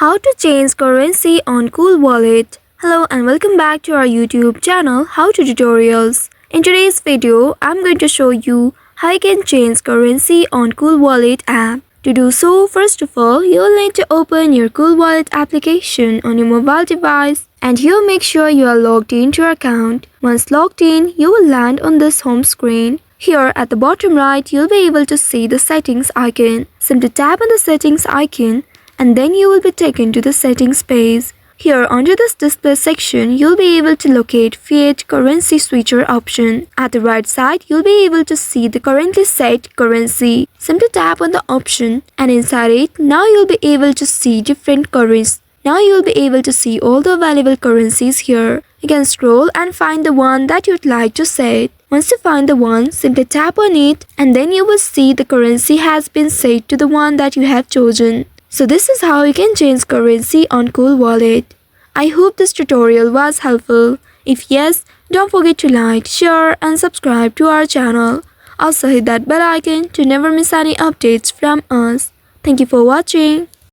How to change currency on CoolWallet. Hello and welcome back to our YouTube channel How to Tutorials. In today's video, I'm going to show you how you can change currency on CoolWallet app. To do so, first of all, you'll need to open your CoolWallet application on your mobile device and here make sure you are logged into your account. Once logged in, you will land on this home screen. Here at the bottom right, you'll be able to see the settings icon. Simply tap on the settings icon and then you will be taken to the settings page. Here under this display section, you'll be able to locate fiat currency switcher option. At the right side, you'll be able to see the currently set currency. Simply tap on the option and inside it, now you'll be able to see different currencies. Now you'll be able to see all the available currencies here. You can scroll and find the one that you'd like to set. Once you find the one, simply tap on it and then you will see the currency has been set to the one that you have chosen. So this is how you can change currency on CoolWallet. I hope this tutorial was helpful. If yes, don't forget to like, share and subscribe to our channel. Also hit that bell icon to never miss any updates from us. Thank you for watching.